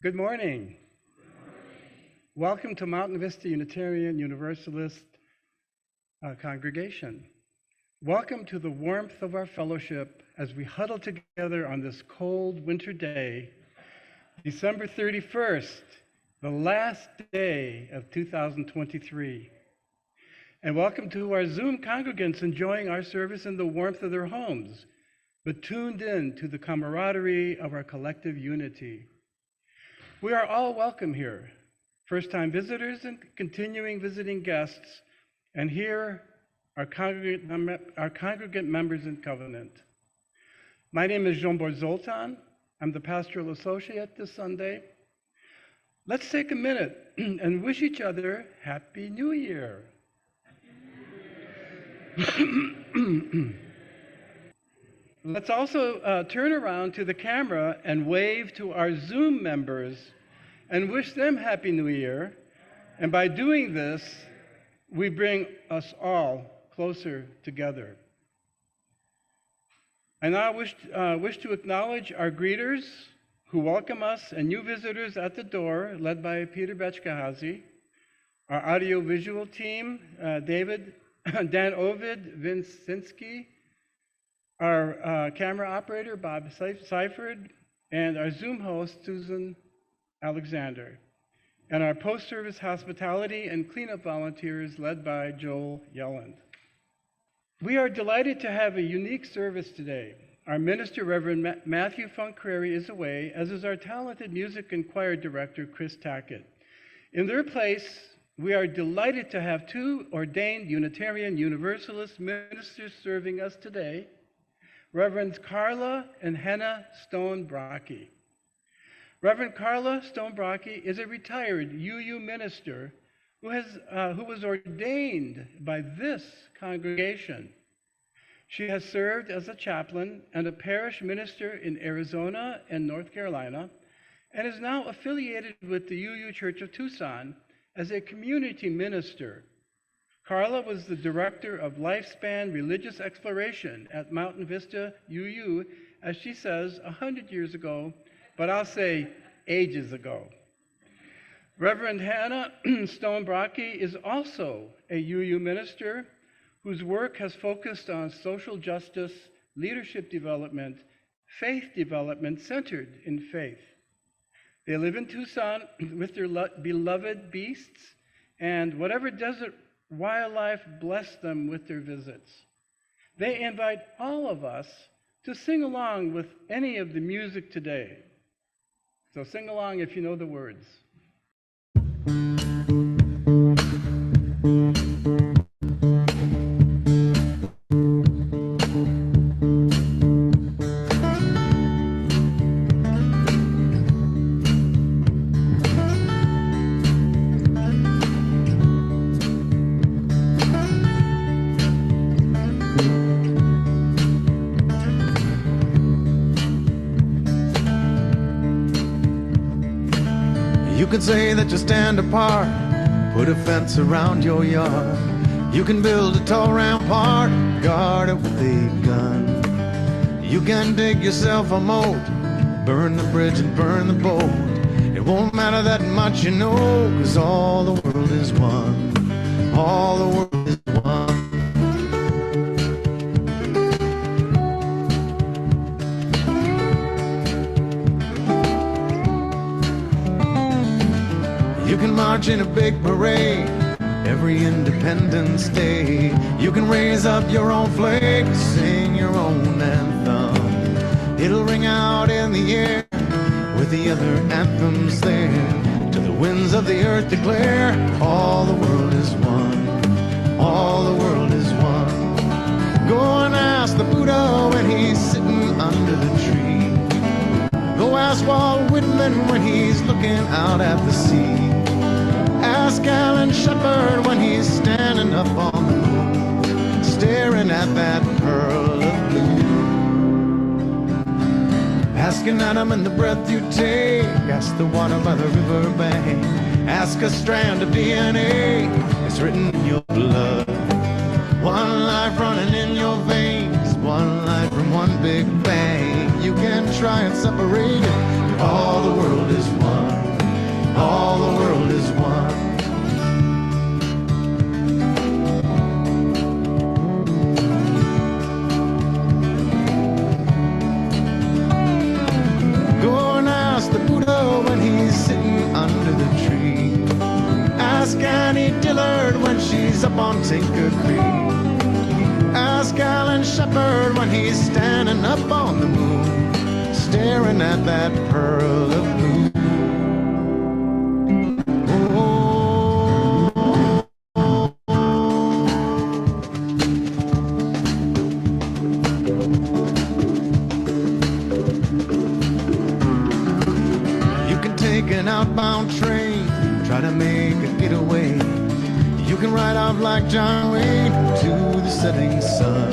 Good morning. Welcome to Mountain Vista Unitarian Universalist congregation. Welcome to the warmth of our fellowship as we huddle together on this cold winter day, December 31st, the last day of 2023. And welcome to our Zoom congregants enjoying our service in the warmth of their homes, but tuned in to the camaraderie of our collective unity. We are all welcome here, first-time visitors and continuing visiting guests, and here our congregant members in covenant. My name is Jean-Bor Zoltan. I'm the pastoral associate this Sunday. Let's take a minute and wish each other Happy New Year. Let's also turn around to the camera and wave to our Zoom members and wish them Happy New Year. And by doing this, we bring us all closer together. I now wish to acknowledge our greeters who welcome us and new visitors at the door, led by Peter Bechkahazi, our audio-visual team, Dan Ovid Vincinski, our camera operator, Bob Seifert, and our Zoom host, Susan Alexander, and our post-service hospitality and cleanup volunteers led by Joel Yelland. We are delighted to have a unique service today. Our minister, Reverend Matthew Funkcrary, is away, as is our talented music and choir director, Chris Tackett. In their place, we are delighted to have two ordained Unitarian Universalist ministers serving us today, Reverends Karla and Hanne Brockie. Reverend Karla Brockie is a retired UU minister who was ordained by this congregation. She has served as a chaplain and a parish minister in Arizona and North Carolina, and is now affiliated with the UU Church of Tucson as a community minister. Karla was the director of Lifespan Religious Exploration at Mountain Vista UU, as she says, 100 years ago, but I'll say ages ago. Reverend Hanne Brockie is also a UU minister whose work has focused on social justice, leadership development, faith development centered in faith. They live in Tucson with their beloved beasts, and whatever desert wildlife bless them with their visits. They invite all of us to sing along with any of the music today. So sing along if you know the words. You can say that you stand apart, put a fence around your yard. You can build a tall rampart, guard it with a gun. You can dig yourself a moat, burn the bridge and burn the boat. It won't matter that much, you know, 'cause all the world is one. All the world is one. You can march in a big parade every Independence Day. You can raise up your own flag, sing your own anthem. It'll ring out in the air with the other anthems there. To the winds of the earth declare, all the world is one. All the world is one. Go and ask the Buddha when he's sitting under the tree. Go ask Walt Whitman when he's looking out at the sea. Ask Alan Shepard when he's standing up on the moon, staring at that pearl of blue. Ask an atom in the breath you take. Ask the water by the river bank. Ask a strand of DNA that's written in your blood. One life running in your veins, one life from one big bang. You can try and separate it, but all the world is one. Tinker Creek. Ask Alan Shepard when he's standing up on the moon, staring at that pearl of blue. An outbound train, try to make a getaway. You can ride off like John Wayne to the setting sun.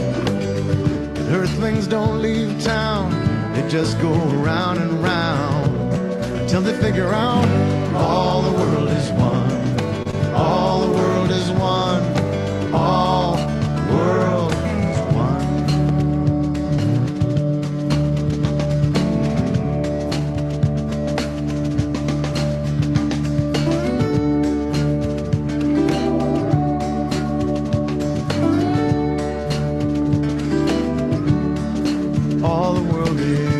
But earthlings don't leave town, they just go round and round until they figure out all the world is one. All the world is one. All the world is one. All the world is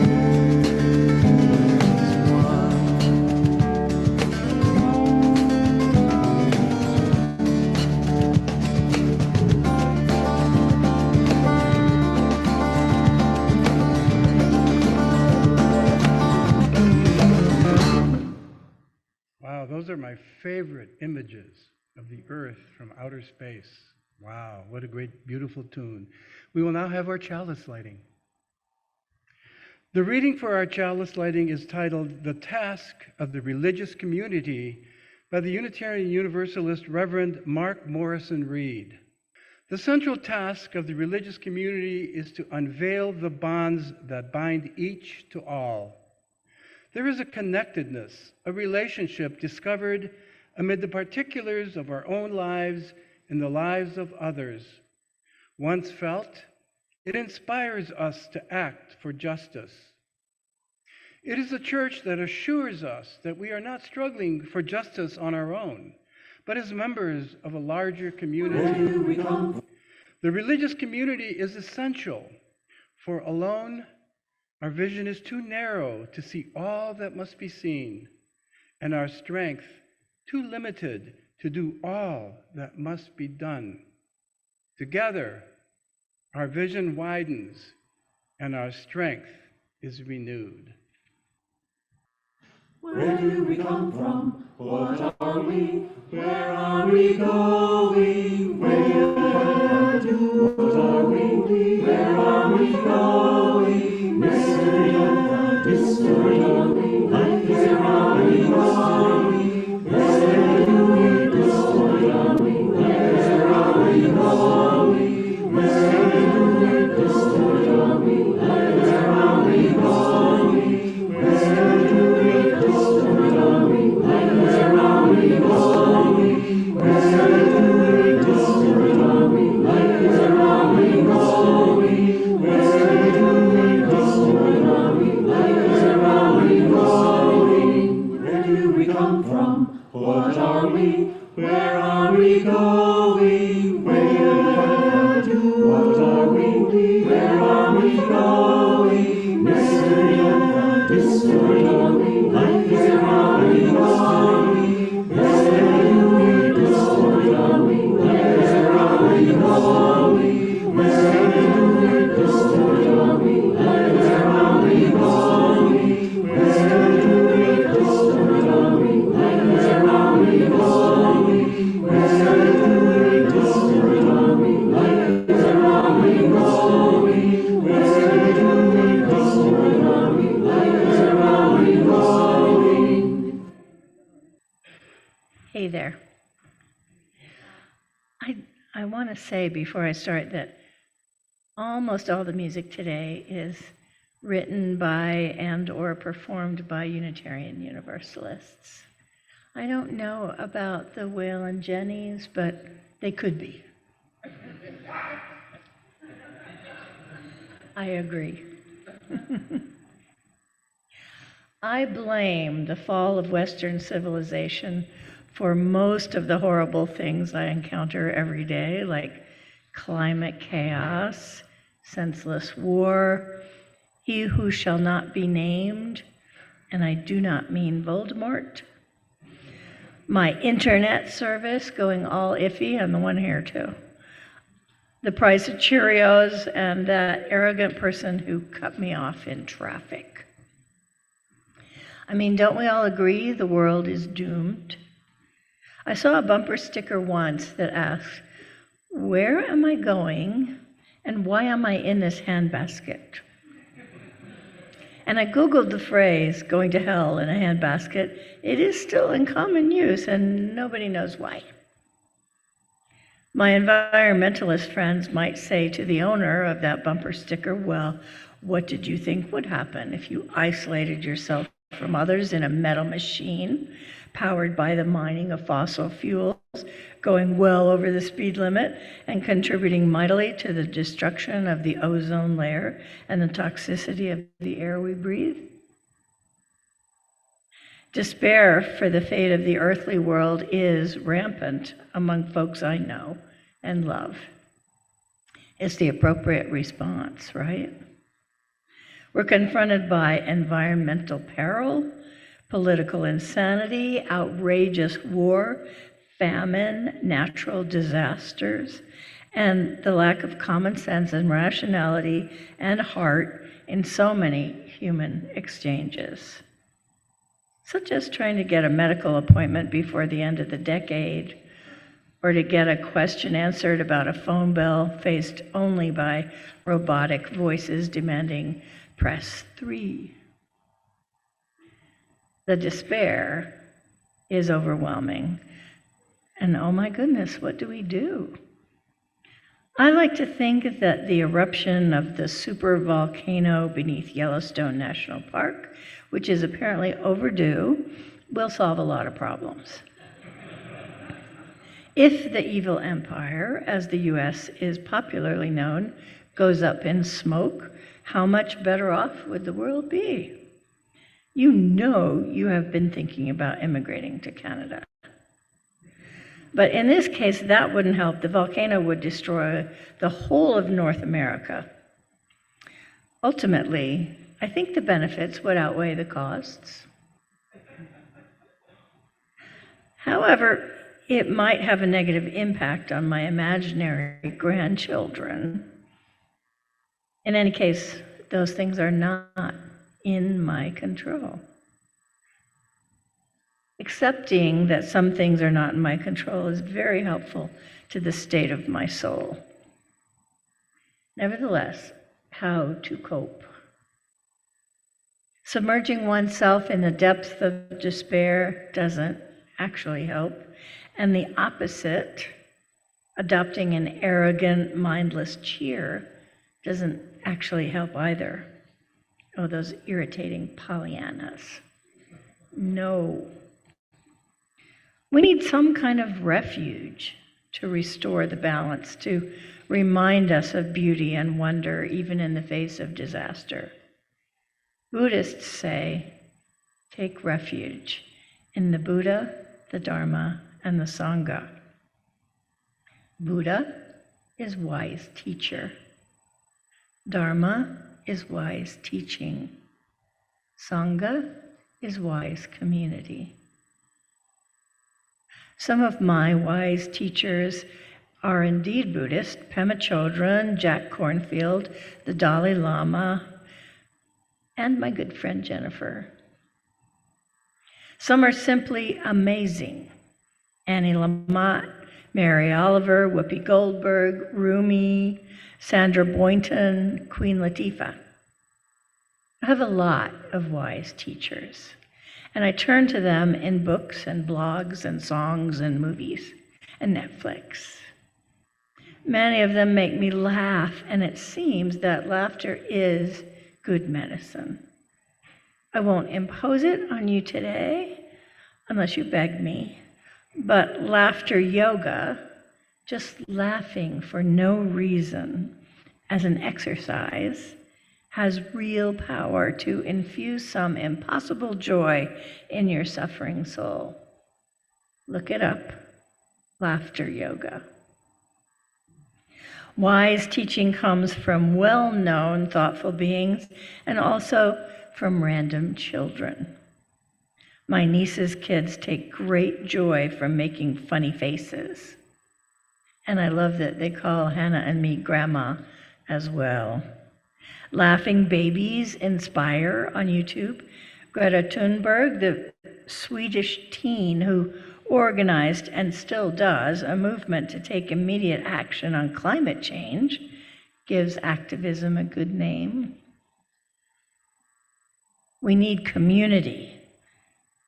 Wow, those are my favorite images of the earth from outer space. Wow, what a great, beautiful tune. We will now have our chalice lighting. The reading for our chalice lighting is titled "The Task of the Religious Community" by the Unitarian Universalist Reverend Mark Morrison Reed. The central task of the religious community is to unveil the bonds that bind each to all. There is a connectedness, a relationship discovered amid the particulars of our own lives and the lives of others. Once felt, it inspires us to act for justice. It is a church that assures us that we are not struggling for justice on our own, but as members of a larger community. Where do we come from? The religious community is essential, for alone, our vision is too narrow to see all that must be seen, and our strength too limited to do all that must be done. Together, our vision widens and our strength is renewed. Where do we come from? What are we? Where are we going? Where do? What are we? Where are we going? Mystery of the mystery. Life is around we going. Where do we go? Where are we going? Where do we go? Where are we going? Where do we go? Where are we going? Where do we go? Where are we going? Where do we go? Where are we going? Where do we come from? What are we? Where are we going? Where do? What are we? Where are we going? Mystery of the mystery. Life is around we going. Where do we go? Where are we going? Where do we go? Where are we going? Where do we go? Where are we going? Where do we go? Where are we going? Where do we go? Where are we going? Hey there. I want to say before I start that almost all the music today is written by and or performed by Unitarian Universalists. I don't know about the Waylon Jennings, but they could be. I agree. I blame the fall of Western civilization for most of the horrible things I encounter every day, like climate chaos, senseless war, he who shall not be named, and I do not mean Voldemort, my internet service going all iffy on the one here too, the price of Cheerios, and that arrogant person who cut me off in traffic. I mean, don't we all agree the world is doomed? I saw a bumper sticker once that asked, "Where am I going and why am I in this handbasket?" And I Googled the phrase, "going to hell in a handbasket." It is still in common use and nobody knows why. My environmentalist friends might say to the owner of that bumper sticker, "Well, what did you think would happen if you isolated yourself from others in a metal machine powered by the mining of fossil fuels, going well over the speed limit and contributing mightily to the destruction of the ozone layer and the toxicity of the air we breathe?" Despair for the fate of the earthly world is rampant among folks I know and love. It's the appropriate response, right? We're confronted by environmental peril, political insanity, outrageous war, famine, natural disasters, and the lack of common sense and rationality and heart in so many human exchanges, such as trying to get a medical appointment before the end of the decade, or to get a question answered about a phone bill faced only by robotic voices demanding press 3. The despair is overwhelming. And oh my goodness, what do we do? I like to think that the eruption of the supervolcano beneath Yellowstone National Park, which is apparently overdue, will solve a lot of problems. If the evil empire, as the US is popularly known, goes up in smoke, how much better off would the world be? You know you have been thinking about immigrating to Canada. But in this case, that wouldn't help. The volcano would destroy the whole of North America. Ultimately, I think the benefits would outweigh the costs. However, it might have a negative impact on my imaginary grandchildren. In any case, those things are not in my control. Accepting that some things are not in my control is very helpful to the state of my soul. Nevertheless, how to cope? Submerging oneself in the depths of despair doesn't actually help, and the opposite, adopting an arrogant, mindless cheer, doesn't actually help either. Oh, those irritating Pollyannas. No. We need some kind of refuge to restore the balance, to remind us of beauty and wonder, even in the face of disaster. Buddhists say, take refuge in the Buddha, the Dharma, and the Sangha. Buddha is wise teacher. Dharma is wise teaching. Sangha is wise community. Some of my wise teachers are indeed Buddhist: Pema Chodron, Jack Kornfield, the Dalai Lama, and my good friend Jennifer. Some are simply amazing: Annie Lamott, Mary Oliver, Whoopi Goldberg, Rumi, Sandra Boynton, Queen Latifah. I have a lot of wise teachers, and I turn to them in books and blogs and songs and movies and Netflix. Many of them make me laugh, and it seems that laughter is good medicine. I won't impose it on you today, unless you beg me, but laughter yoga, just laughing for no reason as an exercise, has real power to infuse some impossible joy in your suffering soul. Look it up, laughter yoga. Wise teaching comes from well-known, thoughtful beings and also from random children. My niece's kids take great joy from making funny faces. And I love that they call Hanne and me grandma as well. Laughing Babies Inspire on YouTube. Greta Thunberg, the Swedish teen who organized and still does a movement to take immediate action on climate change, gives activism a good name. We need community.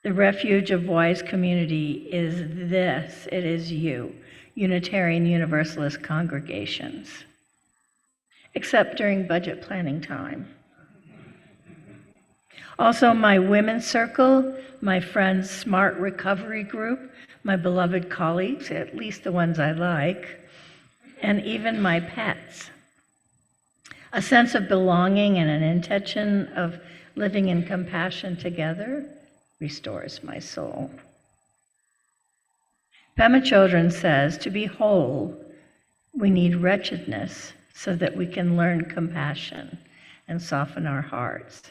The refuge of wise community is this, it is you, Unitarian Universalist congregations, except during budget planning time. Also, my women's circle, my friends' Smart Recovery Group, my beloved colleagues, at least the ones I like, and even my pets. A sense of belonging and an intention of living in compassion together restores my soul. Pema Chodron says, to be whole, we need wretchedness so that we can learn compassion and soften our hearts.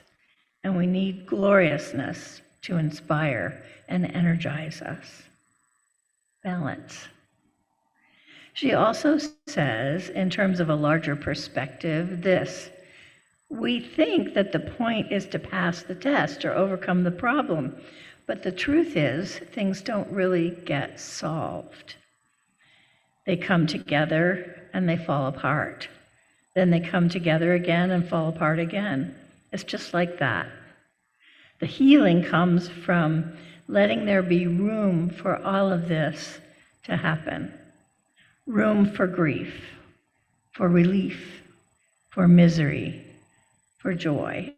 And we need gloriousness to inspire and energize us. Balance. She also says, in terms of a larger perspective, this: we think that the point is to pass the test or overcome the problem, but the truth is things don't really get solved. They come together and they fall apart. Then they come together again and fall apart again. It's just like that. The healing comes from letting there be room for all of this to happen. Room for grief, for relief, for misery, for joy.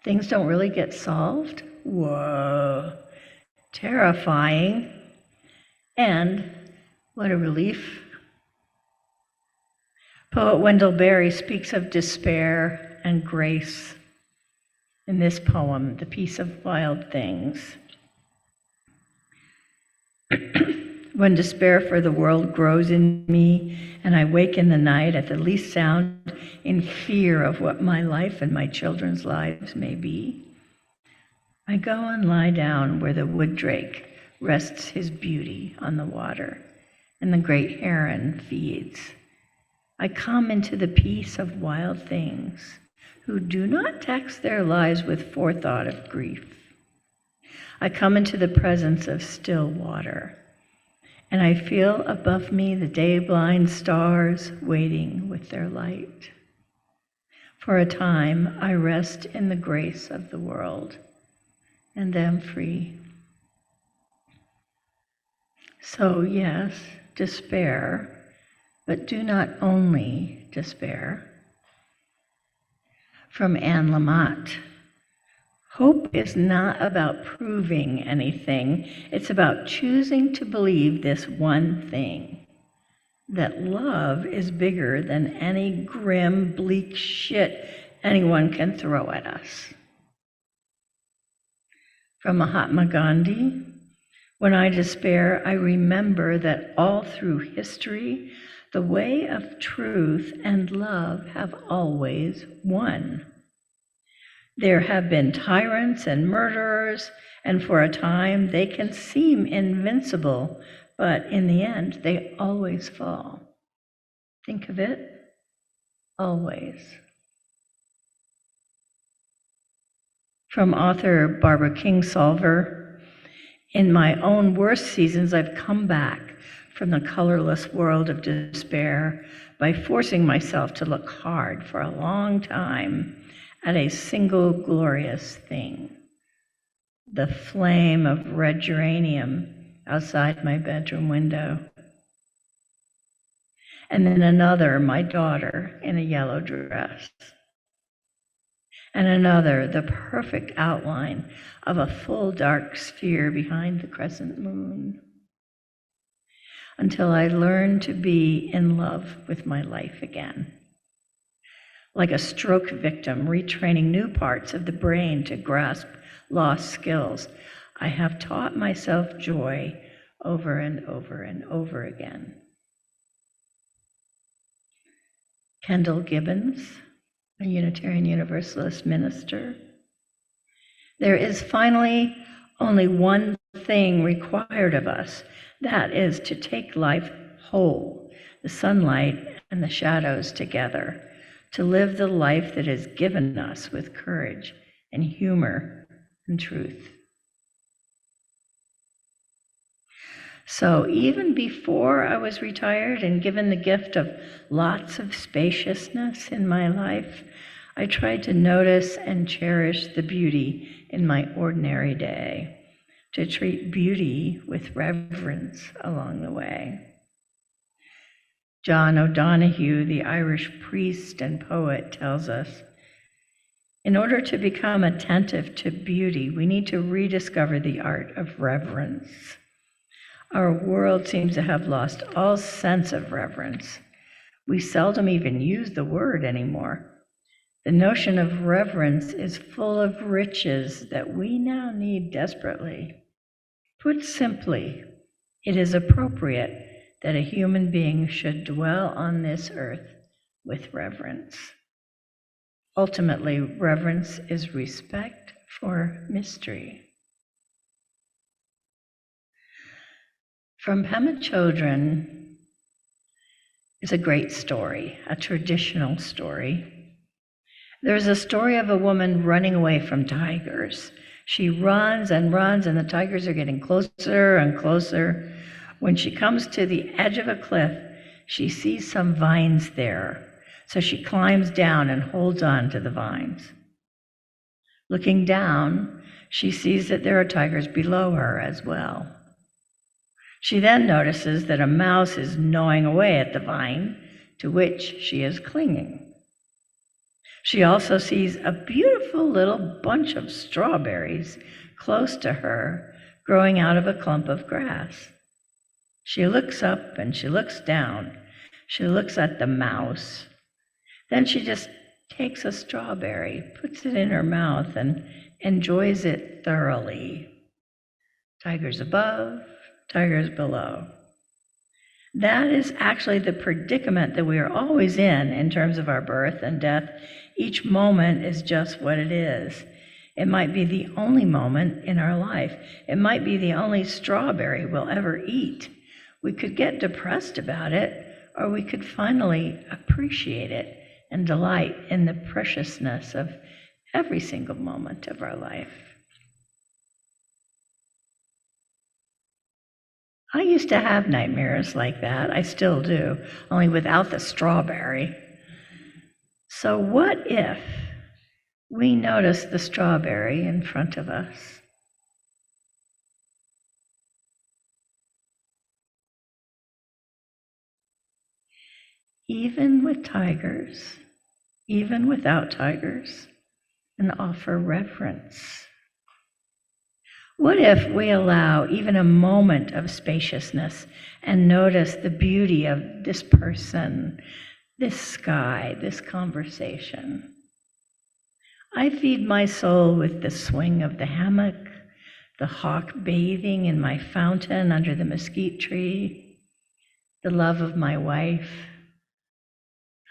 Things don't really get solved? Whoa, terrifying. And what a relief. Poet Wendell Berry speaks of despair and grace in this poem, The Peace of Wild Things. When despair for the world grows in me, and I wake in the night at the least sound in fear of what my life and my children's lives may be, I go and lie down where the wood drake rests his beauty on the water, and the great heron feeds. I come into the peace of wild things who do not tax their lives with forethought of grief. I come into the presence of still water, and I feel above me the day-blind stars waiting with their light. For a time, I rest in the grace of the world and am free. So yes, despair, but do not only despair. From Anne Lamott. Hope is not about proving anything. It's about choosing to believe this one thing, that love is bigger than any grim, bleak shit anyone can throw at us. From Mahatma Gandhi. When I despair, I remember that all through history, the way of truth and love have always won. There have been tyrants and murderers, and for a time they can seem invincible, but in the end, they always fall. Think of it, always. From author Barbara Kingsolver. In my own worst seasons, I've come back from the colorless world of despair by forcing myself to look hard for a long time at a single glorious thing, the flame of red geranium outside my bedroom window. And then another, my daughter in a yellow dress. And another, the perfect outline of a full dark sphere behind the crescent moon. Until I learned to be in love with my life again. Like a stroke victim retraining new parts of the brain to grasp lost skills, I have taught myself joy over and over and over again. Kendall Gibbons, a Unitarian Universalist minister. There is finally only one thing required of us. That is to take life whole, the sunlight and the shadows together, to live the life that is given us with courage and humor and truth. So even before I was retired and given the gift of lots of spaciousness in my life, I tried to notice and cherish the beauty in my ordinary day, to treat beauty with reverence along the way. John O'Donohue, the Irish priest and poet, tells us, in order to become attentive to beauty, we need to rediscover the art of reverence. Our world seems to have lost all sense of reverence. We seldom even use the word anymore. The notion of reverence is full of riches that we now need desperately. Put simply, it is appropriate that a human being should dwell on this earth with reverence. Ultimately, reverence is respect for mystery. From Pema Chodron is a great story, a traditional story. There's a story of a woman running away from tigers. She runs and runs, and the tigers are getting closer and closer. When she comes to the edge of a cliff, she sees some vines there. So she climbs down and holds on to the vines. Looking down, she sees that there are tigers below her as well. She then notices that a mouse is gnawing away at the vine to which she is clinging. She also sees a beautiful little bunch of strawberries close to her, growing out of a clump of grass. She looks up and she looks down. She looks at the mouse. Then she just takes a strawberry, puts it in her mouth, and enjoys it thoroughly. Tigers above, tigers below. That is actually the predicament that we are always in terms of our birth and death. Each moment is just what it is. It might be the only moment in our life. It might be the only strawberry we'll ever eat. We could get depressed about it, or we could finally appreciate it and delight in the preciousness of every single moment of our life. I used to have nightmares like that. I still do, only without the strawberry. So what if we notice the strawberry in front of us? Even with tigers, even without tigers, and offer reverence. What if we allow even a moment of spaciousness and notice the beauty of this person, this sky, this conversation? I feed my soul with the swing of the hammock, the hawk bathing in my fountain under the mesquite tree, the love of my wife.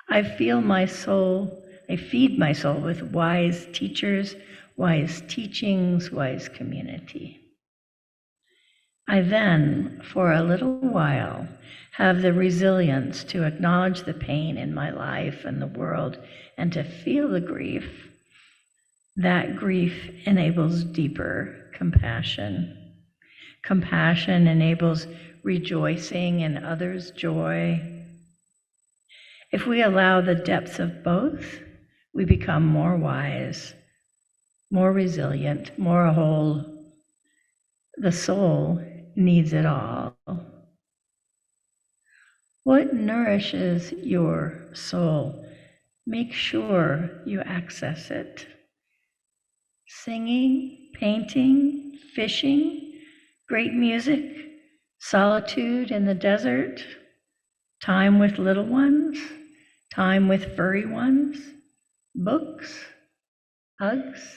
I feed my soul with wise teachers, wise teachings, wise community. I then, for a little while, have the resilience to acknowledge the pain in my life and the world and to feel the grief. That grief enables deeper compassion. Compassion enables rejoicing in others' joy. If we allow the depths of both, we become more wise, more resilient, more whole. The soul needs it all. What nourishes your soul? Make sure you access it. Singing, painting, fishing, great music, solitude in the desert, time with little ones, time with furry ones, books, hugs.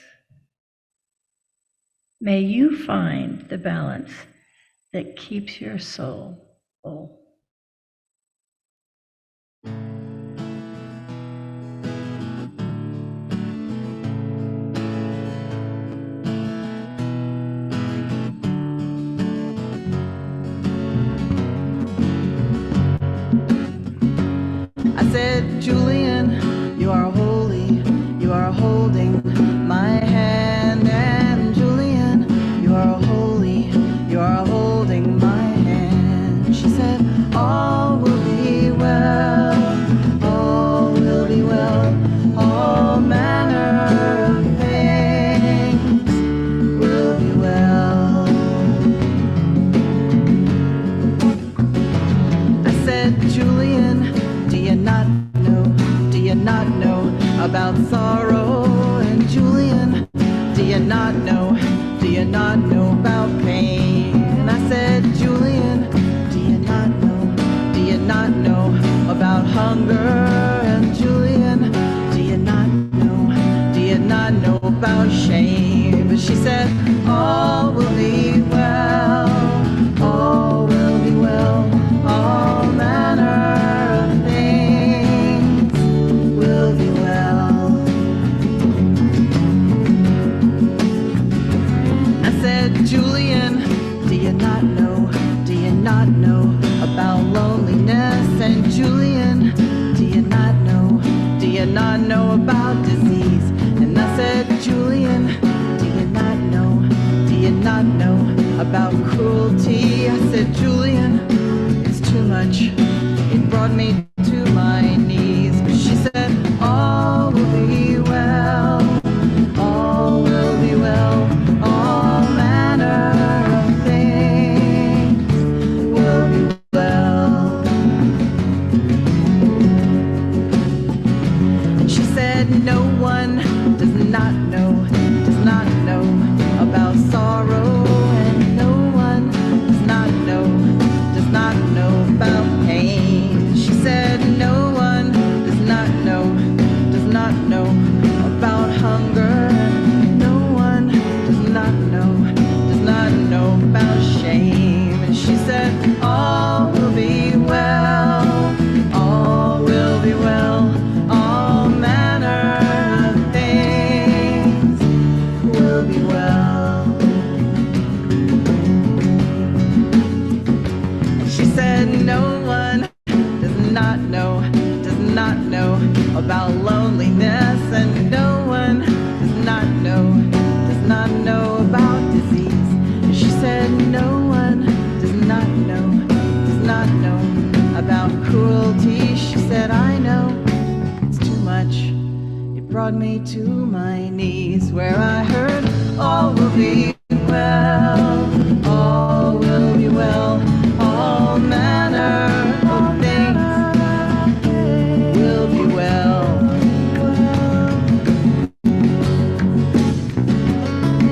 May you find the balance that keeps your soul whole. not know about sorrow? And Julian, do you not know? Do you not know about pain? And I said, Julian, do you not know? Do you not know about hunger? And Julian, do you not know? Do you not know about shame? But she said, all will be well, all will be well, all manner of things will be well. I said, Julian, do you not know? Do you not know about loneliness? And Julian, do you not know? Do you not know about disease? And I said, Julian, do you not know? Do you not know about cruelty? I said, Julian, it's too much. It brought me to my knees. But she said, all will be well, all will be well, all manner of things will be well. And she said, no one does not know about sorrow, and no one does not know about pain. She said, no one does not know about hunger, and no one does not know about shame. And she said, all will be well, all will be well, all manner of things will be well. And she said, no one does not know about loneliness, and no one does not know about disease. And she said, no one does not know about cruelty. She said, I know, it's too much. It brought me to my knees, where I heard, all will be well, all will be well, all manner of things will be well.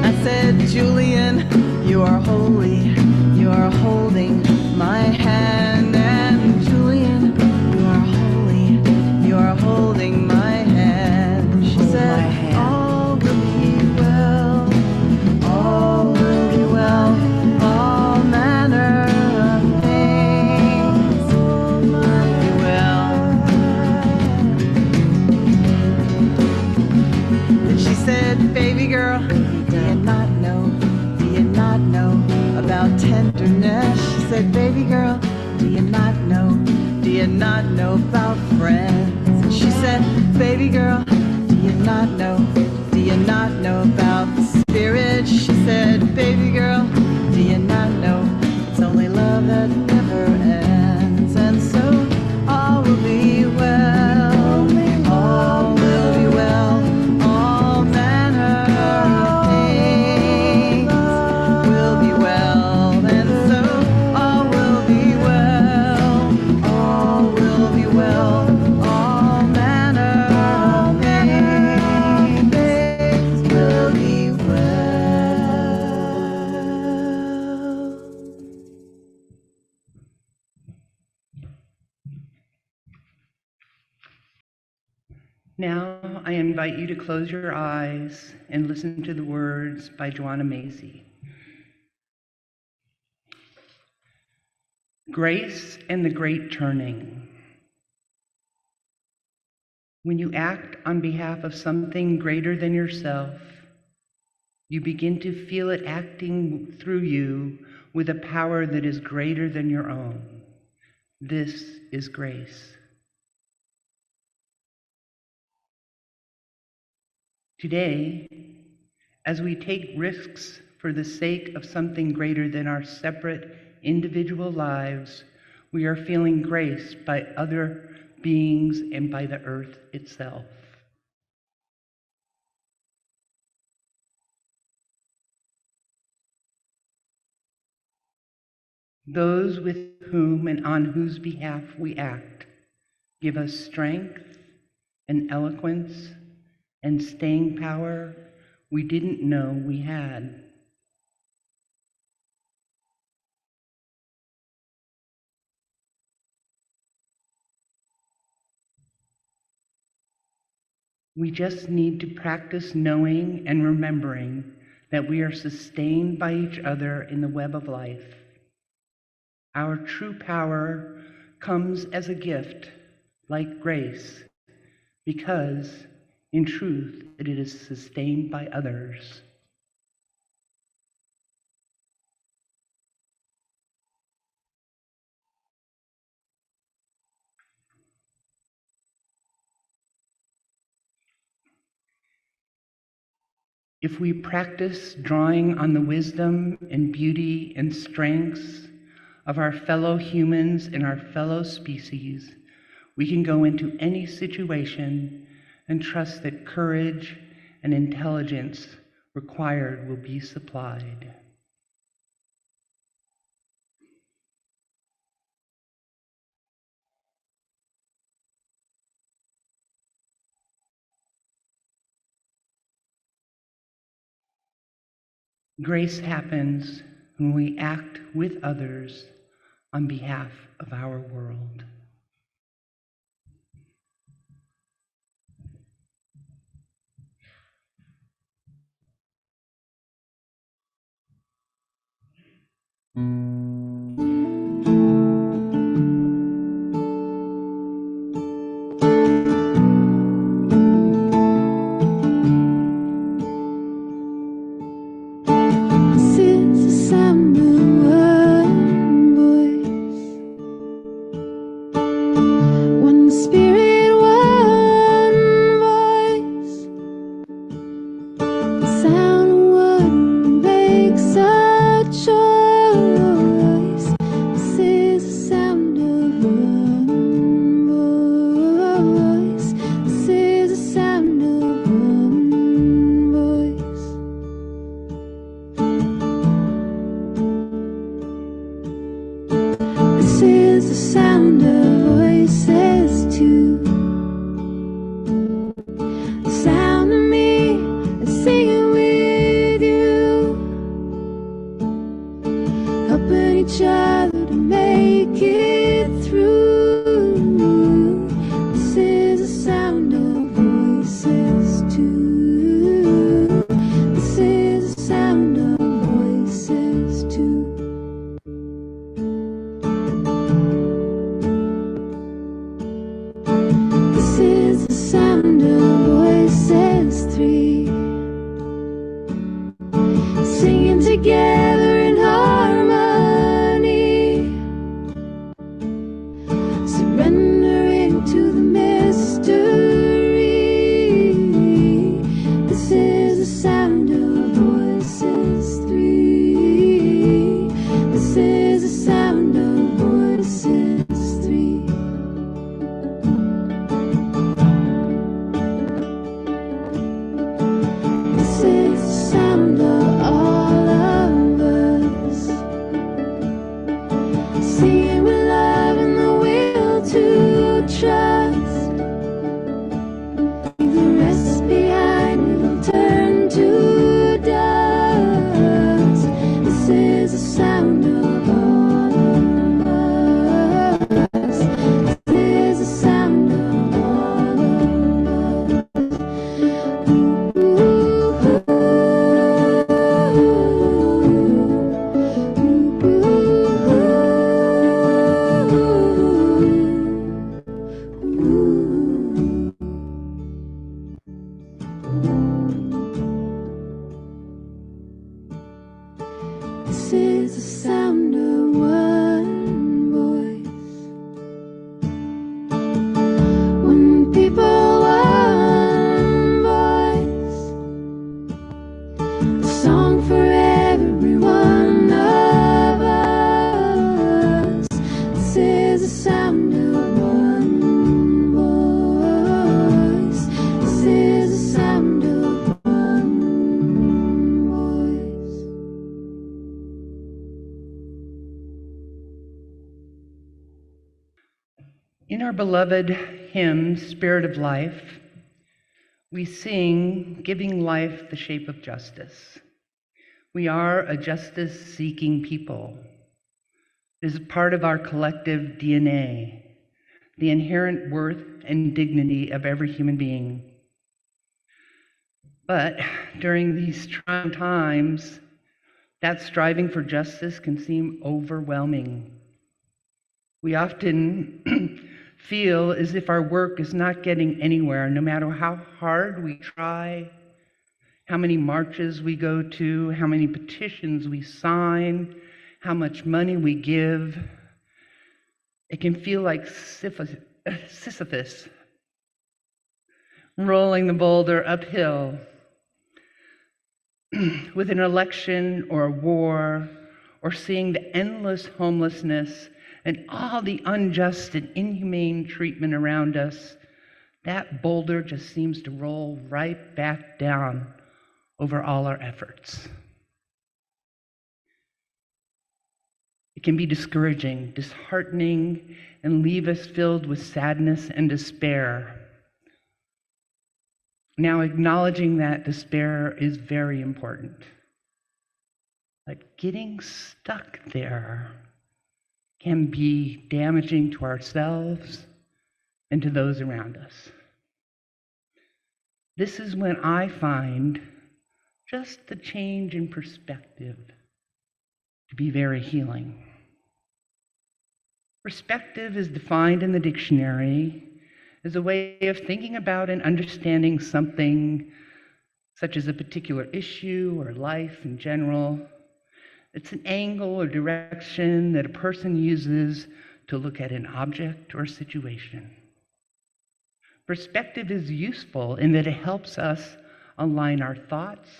I said, Julian, you are holy, you are holding my hand. And Julian, you are holy, you are holding my hand. She said, all will be well, all will be well, all manner of things will be well. And she said, baby girl, do you not know about tenderness? She said, baby girl, do you not know about friends? And she said, baby girl, do you not know about the spirit? She said, baby girl, do you not know it's only love that never ends? And so all will be well, all will be well, all manner of things will be well. And so all will be well, all will be well, all manner of things will be well. Now I invite you to close your eyes and listen to the words by Joanna Macy. Grace and the Great Turning. When you act on behalf of something greater than yourself, you begin to feel it acting through you with a power that is greater than your own. This is grace. Today, as we take risks for the sake of something greater than our separate individual lives, we are feeling grace by other beings and by the earth itself. Those with whom and on whose behalf we act give us strength and eloquence and staying power we didn't know we had. We just need to practice knowing and remembering that we are sustained by each other in the web of life. Our true power comes as a gift, like grace, because, in truth, it is sustained by others. If we practice drawing on the wisdom and beauty and strengths of our fellow humans and our fellow species, we can go into any situation and trust that courage and intelligence required will be supplied. Grace happens when we act with others on behalf of our world. This is the sound of one voice, one spirit, one voice. The sound of one makes a choice. This is the sound of one voice. This is the sound of one voice. This is the sound of voices too. The sound of me is singing with you, helping each other to make it through. This is the sound of voices too. This is the sound of voices too. This is the sound of voices three, singing together in harmony, surrendering to the mystery. This is the sound of voices three. This is the sound of voices three. This is the sound of all of us, singing with love and the will to trust. Leave the rest behind, we'll turn to dust. This is the sound of all of us. This is the sound of all of us. This is the sound of one voice, one people, one voice. A song for every one of us. This is the sound of one voice. This is the sound of beloved hymn, Spirit of Life, we sing, giving life the shape of justice. We are a justice-seeking people. It is a part of our collective DNA, the inherent worth and dignity of every human being. But during these trying times, that striving for justice can seem overwhelming. We often feel as if our work is not getting anywhere, no matter how hard we try, how many marches we go to, how many petitions we sign, how much money we give. It can feel like Sisyphus rolling the boulder uphill. With an election or a war, or seeing the endless homelessness and all the unjust and inhumane treatment around us, that boulder just seems to roll right back down over all our efforts. It can be discouraging, disheartening, and leave us filled with sadness and despair. Now, acknowledging that despair is very important. But getting stuck there can be damaging to ourselves and to those around us. This is when I find just the change in perspective to be very healing. Perspective is defined in the dictionary as a way of thinking about and understanding something, such as a particular issue or life in general. It's an angle or direction that a person uses to look at an object or situation. Perspective is useful in that it helps us align our thoughts,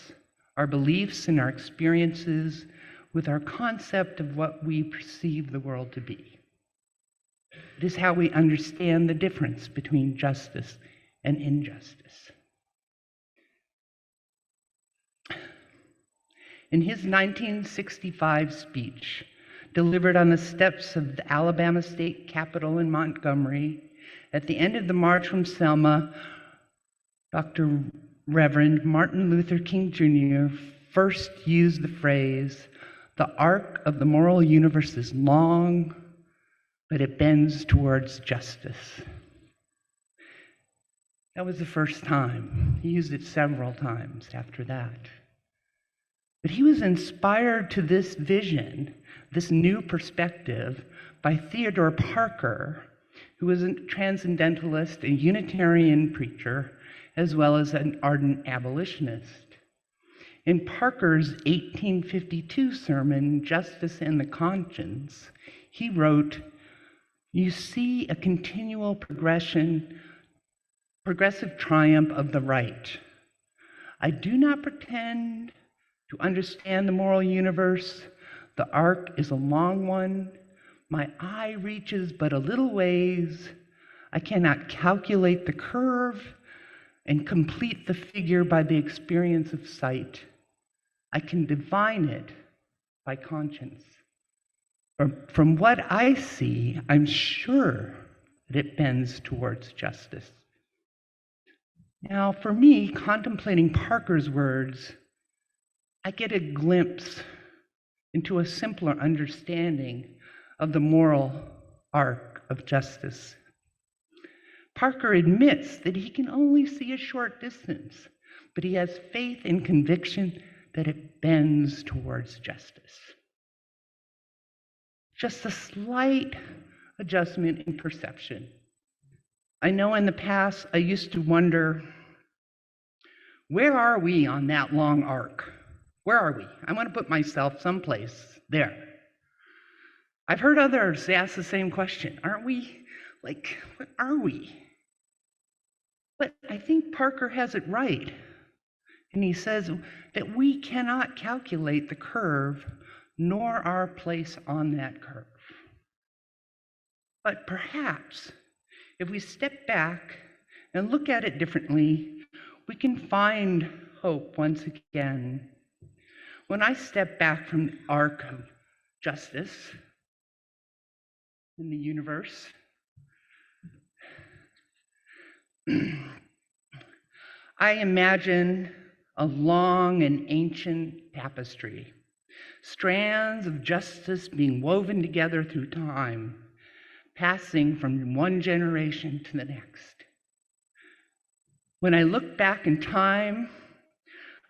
our beliefs, and our experiences with our concept of what we perceive the world to be. It is how we understand the difference between justice and injustice. In his 1965 speech, delivered on the steps of the Alabama State Capitol in Montgomery, at the end of the March from Selma, Dr. Reverend Martin Luther King Jr. first used the phrase, "The arc of the moral universe is long, but it bends towards justice." That was the first time. He used it several times after that. But he was inspired to this vision, this new perspective, by Theodore Parker, who was a transcendentalist, a Unitarian preacher, as well as an ardent abolitionist. In Parker's 1852 sermon, Justice and the Conscience, he wrote, "You see a continual progressive triumph of the right. I do not pretend to understand the moral universe. The arc is a long one. My eye reaches but a little ways. I cannot calculate the curve and complete the figure by the experience of sight. I can divine it by conscience. From what I see, I'm sure that it bends towards justice." Now, for me, contemplating Parker's words, I get a glimpse into a simpler understanding of the moral arc of justice. Parker admits that he can only see a short distance, but he has faith and conviction that it bends towards justice. Just a slight adjustment in perception. I know in the past I used to wonder, where are we on that long arc? Where are we? I want to put myself someplace there. I've heard others ask the same question. Aren't we, what are we? But I think Parker has it right. And he says that we cannot calculate the curve nor our place on that curve. But perhaps if we step back and look at it differently, we can find hope once again. When I step back from the arc of justice in the universe, I imagine a long and ancient tapestry, strands of justice being woven together through time, passing from one generation to the next. When I look back in time,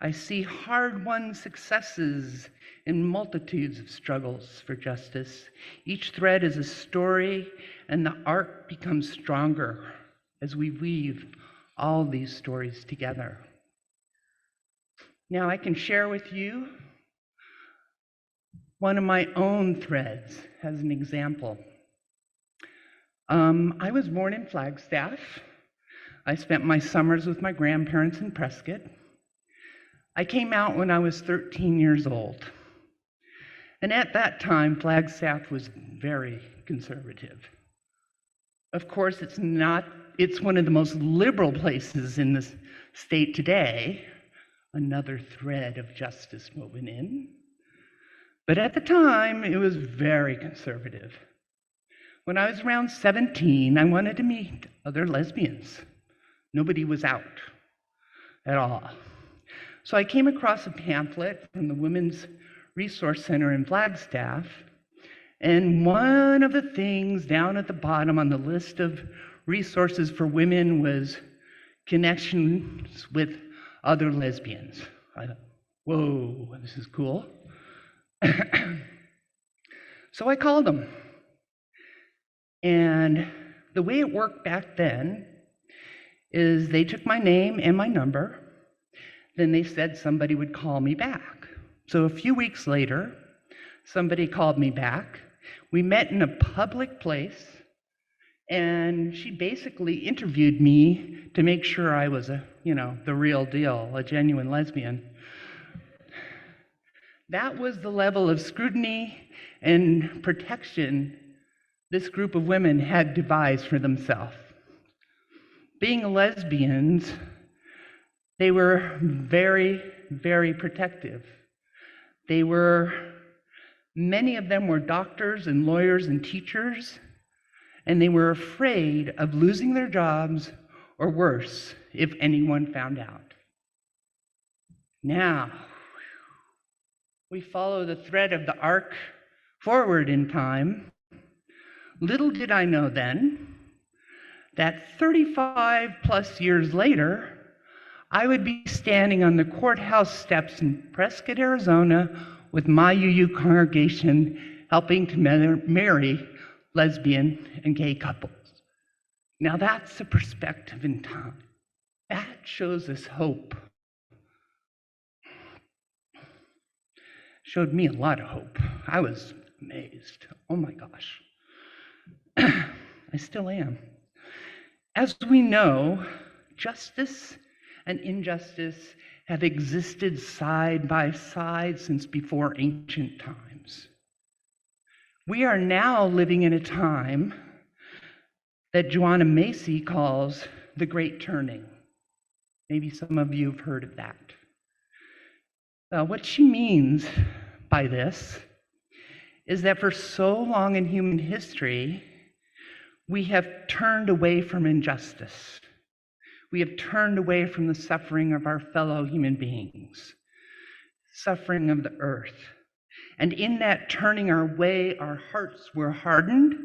I see hard-won successes in multitudes of struggles for justice. Each thread is a story, and the arc becomes stronger as we weave all these stories together. Now I can share with you one of my own threads as an example. I was born in Flagstaff. I spent my summers with my grandparents in Prescott. I came out when I was 13 years old. And at that time, Flagstaff was very conservative. Of course, it's one of the most liberal places in the state today, another thread of justice woven in. But at the time, it was very conservative. When I was around 17, I wanted to meet other lesbians. Nobody was out at all. So I came across a pamphlet from the Women's Resource Center in Flagstaff, and one of the things down at the bottom on the list of resources for women was connections with other lesbians. I thought, whoa, this is cool. So I called them. And the way it worked back then is they took my name and my number, then they said somebody would call me back. So a few weeks later, somebody called me back. We met in a public place, and she basically interviewed me to make sure I was the real deal, a genuine lesbian. That was the level of scrutiny and protection this group of women had devised for themselves. Being lesbians, they were very, very protective. Many of them were doctors and lawyers and teachers, and they were afraid of losing their jobs, or worse, if anyone found out. Now, we follow the thread of the arc forward in time. Little did I know then that 35 plus years later, I would be standing on the courthouse steps in Prescott, Arizona, with my UU congregation helping to marry lesbian and gay couples. Now that's a perspective in time. That shows us hope. Showed me a lot of hope. I was amazed. Oh my gosh. I still am. As we know, justice and injustice have existed side by side since before ancient times. We are now living in a time that Joanna Macy calls the Great Turning. Maybe some of you have heard of that. What she means by this is that for so long in human history, we have turned away from injustice. We have turned away from the suffering of our fellow human beings, suffering of the earth. And in that turning our way, our hearts were hardened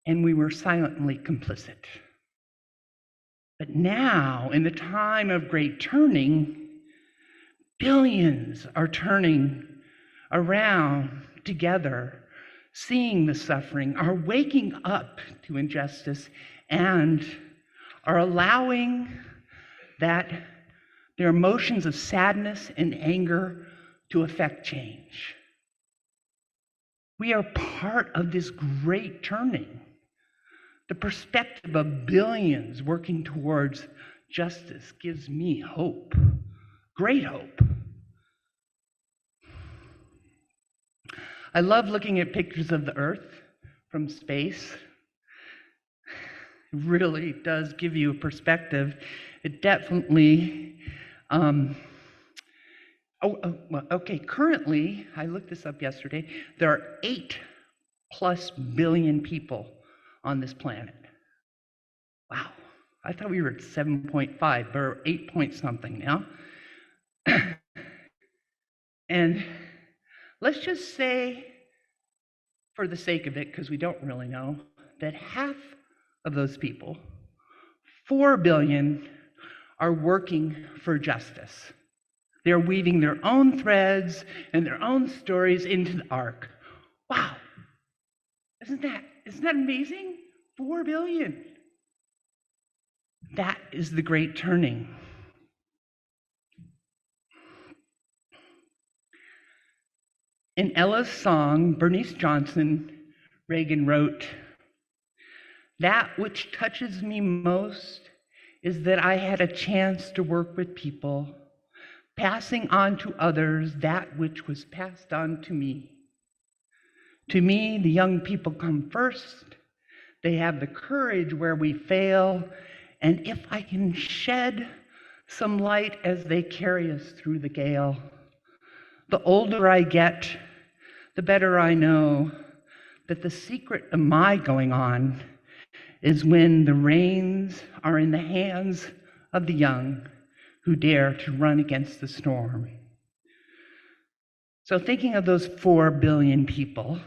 and we were silently complicit. But now, in the time of great turning, billions are turning around together, seeing the suffering, are waking up to injustice, and are allowing that their emotions of sadness and anger to affect change. We are part of this great turning. The perspective of billions working towards justice gives me hope, great hope. I love looking at pictures of the Earth from space. It really does give you a perspective. It definitely, currently, I looked this up yesterday, there are 8+ billion people on this planet. Wow, I thought we were at 7.5, but we're 8 point something now. And let's just say, for the sake of it, because we don't really know, that half of those people, 4 billion, are working for justice. They're weaving their own threads and their own stories into the arc. Wow, isn't that amazing? 4 billion. That is the great turning. In Ella's song, Bernice Johnson Reagan wrote, "That which touches me most is that I had a chance to work with people, passing on to others that which was passed on to me. To me, the young people come first. They have the courage where we fail, and if I can shed some light as they carry us through the gale. The older I get, the better I know that the secret of my going on is when the reins are in the hands of the young who dare to run against the storm." So thinking of those 4 billion people,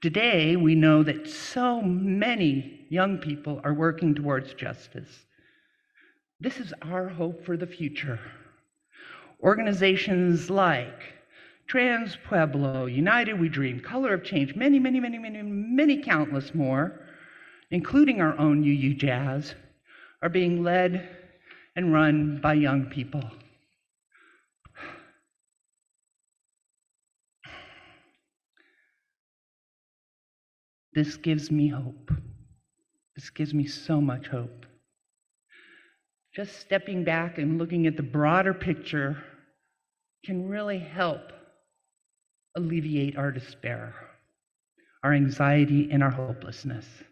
today we know that so many young people are working towards justice. This is our hope for the future. Organizations like Trans Pueblo, United We Dream, Color of Change, many countless more, including our own UU Jazz, are being led and run by young people. This gives me hope. This gives me so much hope. Just stepping back and looking at the broader picture can really help alleviate our despair, our anxiety, and our hopelessness.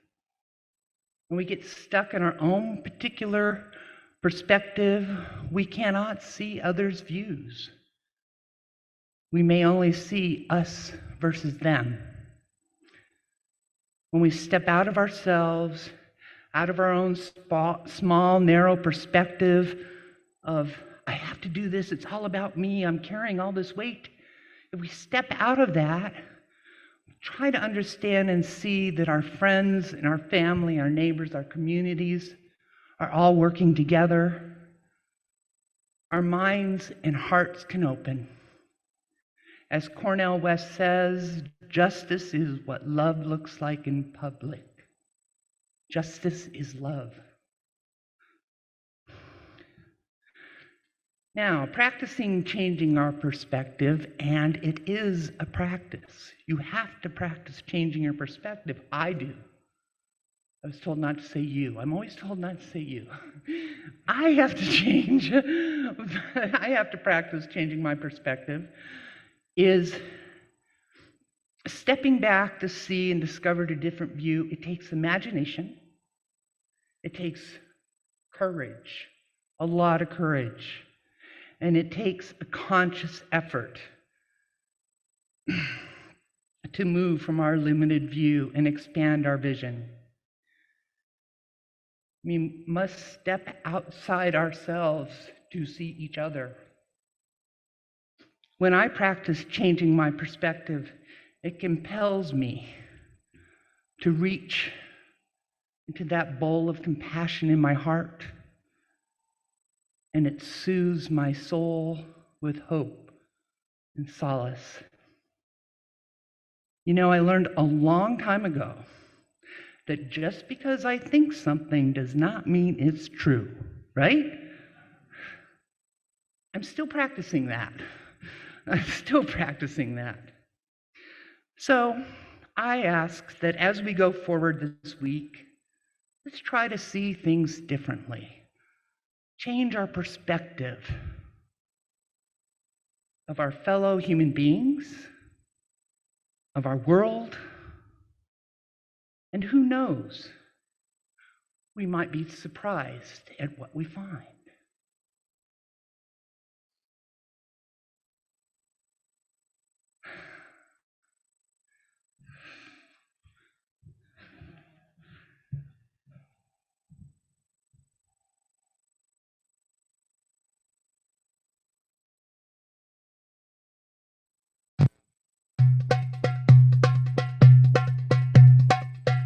When we get stuck in our own particular perspective, we cannot see others' views. We may only see us versus them. When we step out of ourselves, out of our own small, narrow perspective of, I have to do this, it's all about me, I'm carrying all this weight. If we step out of that, try to understand and see that our friends and our family, our neighbors, our communities are all working together, our minds and hearts can open. As Cornel West says, justice is what love looks like in public. Justice is love. Now, practicing changing our perspective, and it is a practice. You have to practice changing your perspective. I do. I was told not to say you. I'm always told not to say you. I have to change. I have to practice changing my perspective. Is stepping back to see and discover a different view. It takes imagination. It takes courage, a lot of courage. And it takes a conscious effort to move from our limited view and expand our vision. We must step outside ourselves to see each other. When I practice changing my perspective, it compels me to reach into that bowl of compassion in my heart, and it soothes my soul with hope and solace. You know, I learned a long time ago that just because I think something does not mean it's true, right? I'm still practicing that. I'm still practicing that. So I ask that as we go forward this week, let's try to see things differently. Change our perspective of our fellow human beings, of our world, and who knows, we might be surprised at what we find.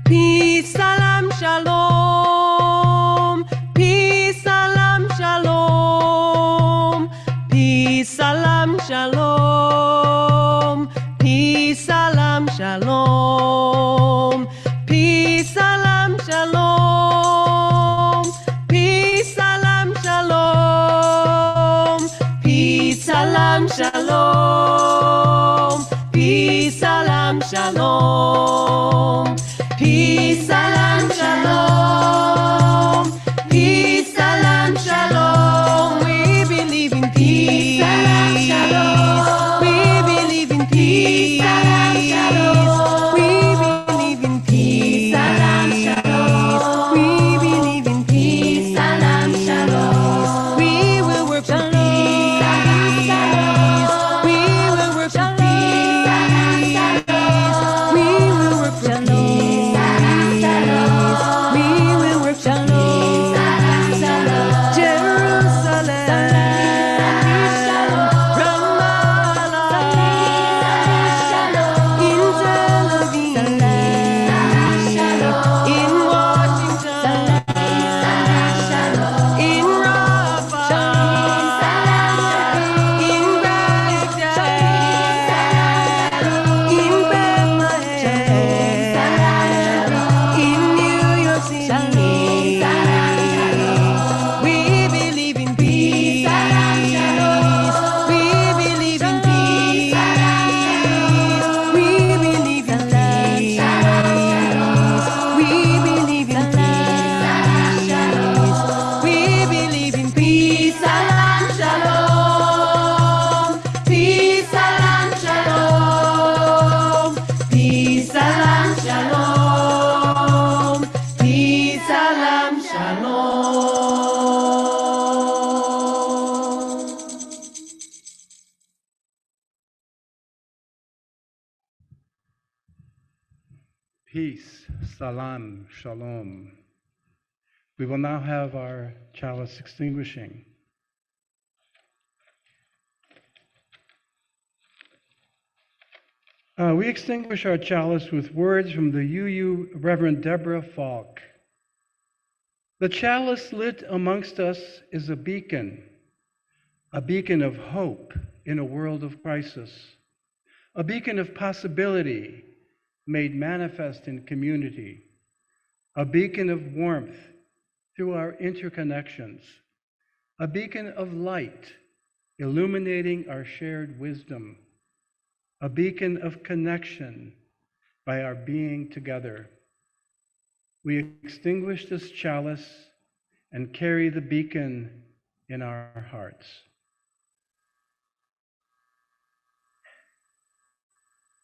Peace, salam, shalom. Peace, salam, shalom. Peace, salam, shalom. Peace, salam, shalom. Peace, salam, shalom. Peace, salam, shalom. Peace, salam, shalom. Peace, salam, shalom. Peace, salam, shalom. Peace, salam, shalom. We believe in peace. We believe in peace. We believe in peace. We believe in peace. We will work for peace. We will work for peace. We will work for peace. We will work for peace. Jerusalem, Ramallah, in Tel Aviv, in Washington, in Rafah, in Baghdad, in Bethlehem, in New York City. We believe in peace. We believe in peace. We believe in peace. We believe in peace. We believe in peace. Salam, shalom. Peace, salam, shalom. Peace, salam, shalom. Peace, salam, shalom. Peace, salam, shalom. We will now have our chalice extinguishing. We extinguish our chalice with words from the UU Reverend Deborah Falk. The chalice lit amongst us is a beacon of hope in a world of crisis, a beacon of possibility made manifest in community, a beacon of warmth through our interconnections, a beacon of light illuminating our shared wisdom, a beacon of connection by our being together. We extinguish this chalice and carry the beacon in our hearts.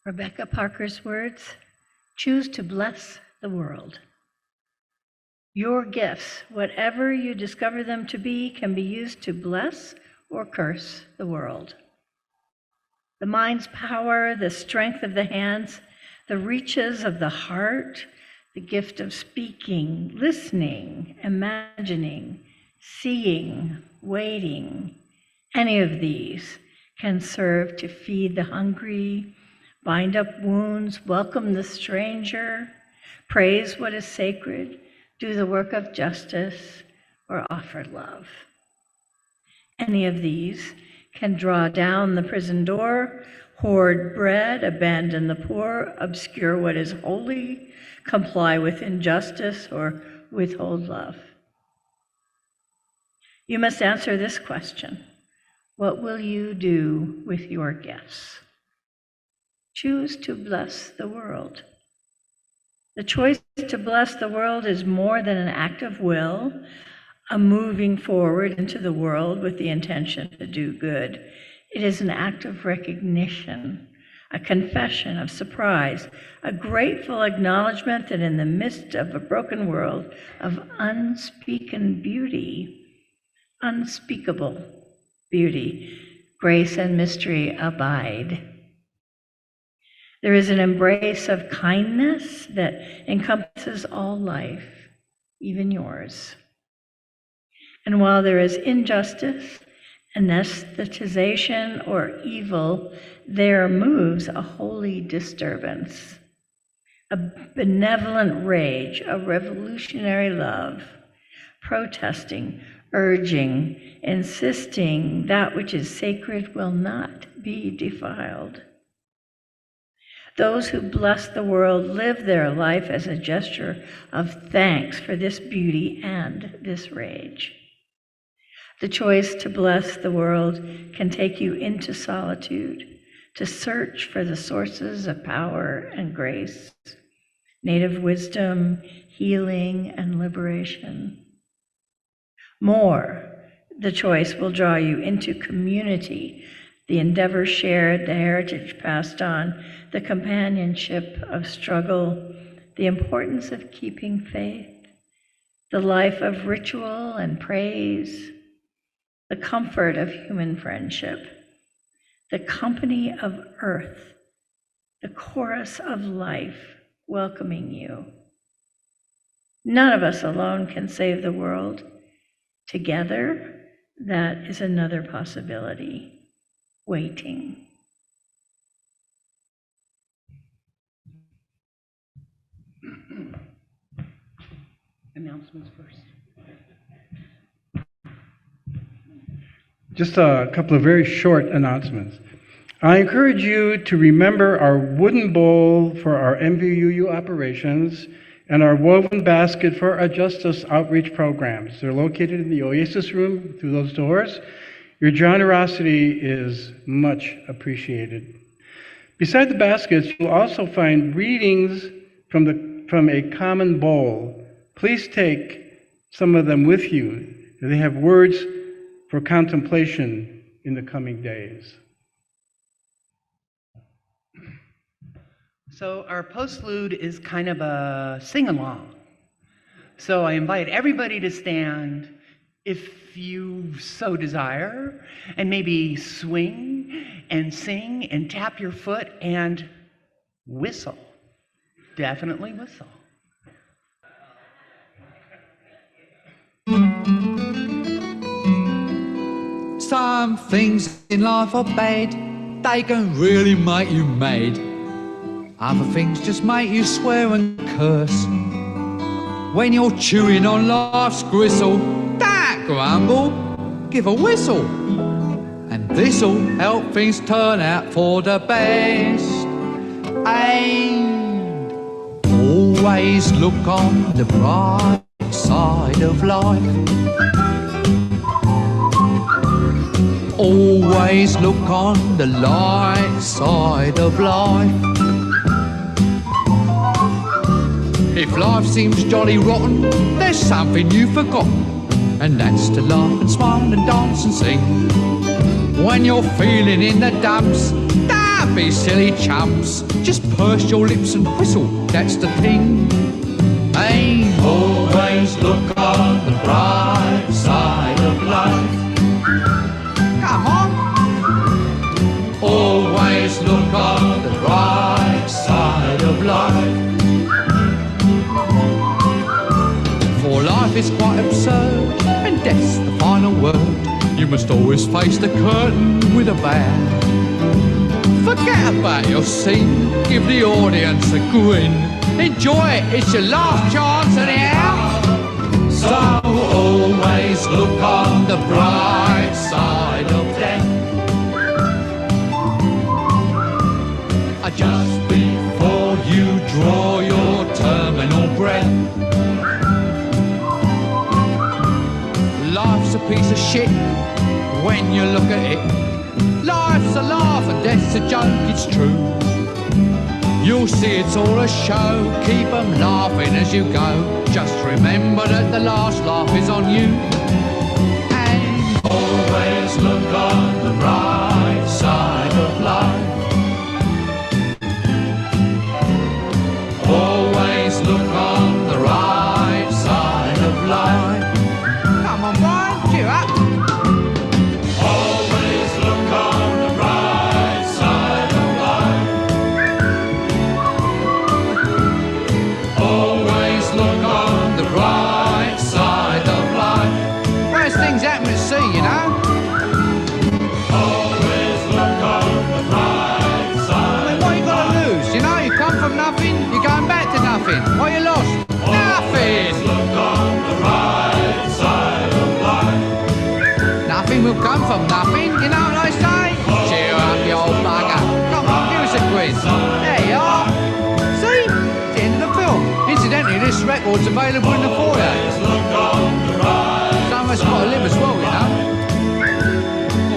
Rebecca Parker's words, choose to bless the world. Your gifts, whatever you discover them to be, can be used to bless or curse the world. The mind's power, the strength of the hands, the reaches of the heart, the gift of speaking, listening, imagining, seeing, waiting, any of these can serve to feed the hungry, bind up wounds, welcome the stranger, praise what is sacred, do the work of justice, or offer love. Any of these can draw down the prison door, hoard bread, abandon the poor, obscure what is holy, comply with injustice, or withhold love. You must answer this question: what will you do with your gifts? Choose to bless the world. The choice to bless the world is more than an act of will, a moving forward into the world with the intention to do good. It is an act of recognition, a confession of surprise, a grateful acknowledgement that in the midst of a broken world of unspeakable beauty, grace and mystery abide. There is an embrace of kindness that encompasses all life, even yours. And while there is injustice, anesthetization, or evil, there moves a holy disturbance, a benevolent rage, a revolutionary love, protesting, urging, insisting that which is sacred will not be defiled. Those who bless the world live their life as a gesture of thanks for this beauty and this rage. The choice to bless the world can take you into solitude, to search for the sources of power and grace, native wisdom, healing, and liberation. More, the choice will draw you into community, the endeavor shared, the heritage passed on, the companionship of struggle, the importance of keeping faith, the life of ritual and praise, the comfort of human friendship, the company of earth, the chorus of life welcoming you. None of us alone can save the world. Together, that is another possibility, waiting. Announcements first. Just a couple of very short announcements. I encourage you to remember our wooden bowl for our MVUU operations and our woven basket for our justice outreach programs. They're located in the Oasis room through those doors. Your generosity is much appreciated. Beside the baskets, you'll also find readings from a common bowl. Please take some of them with you. They have words for contemplation in the coming days. So our postlude is kind of a sing-along. So I invite everybody to stand if you so desire, and maybe swing and sing and tap your foot and whistle. Definitely whistle. Some things in life are bad, they can really make you mad. Other things just make you swear and curse. When you're chewing on life's gristle, don't grumble, give a whistle. And this'll help things turn out for the best. And always look on the bright side of life. Always look on the light side of life. If life seems jolly rotten, there's something you've forgotten, and that's to laugh and smile and dance and sing. When you're feeling in the dumps, don't be silly chumps, just purse your lips and whistle, that's the thing. Hey, always look on the bright side of life. Come on. Always look on the bright side of life. For life is quite absurd, and death's the final word. You must always face the curtain with a bow. Forget about your scene, give the audience a grin. Enjoy it, it's your last chance anyhow. So always look on the bright side of death. Just before you draw your terminal breath. Life's a piece of shit when you look at it. Life's a laugh and death's a joke, it's true. You'll see it's all a show, keep 'em laughing as you go. Just remember that the last laugh is on you. And always look on the bright side of life. Always look on the right side of life. Come on, Brian, cheer up. Always look on the right side of life. Always look on the right side of life. nothing will come from nothing, you know what I say? Cheer up, you old bugger. Come on, give us a quiz. There you are. See? It's the end of the film. Incidentally, this record's available in the foyer. Some of us got to live as well, you know.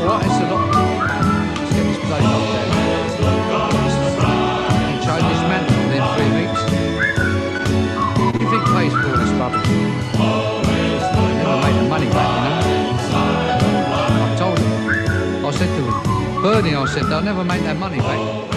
Alright, it's a lot. Let's get this place up there. Change this mantle within 3 weeks. What do you think pays for all this rubbish? Never made the money back, you know. I told him. I said to him, Bernie, I said, they'll never make that money back.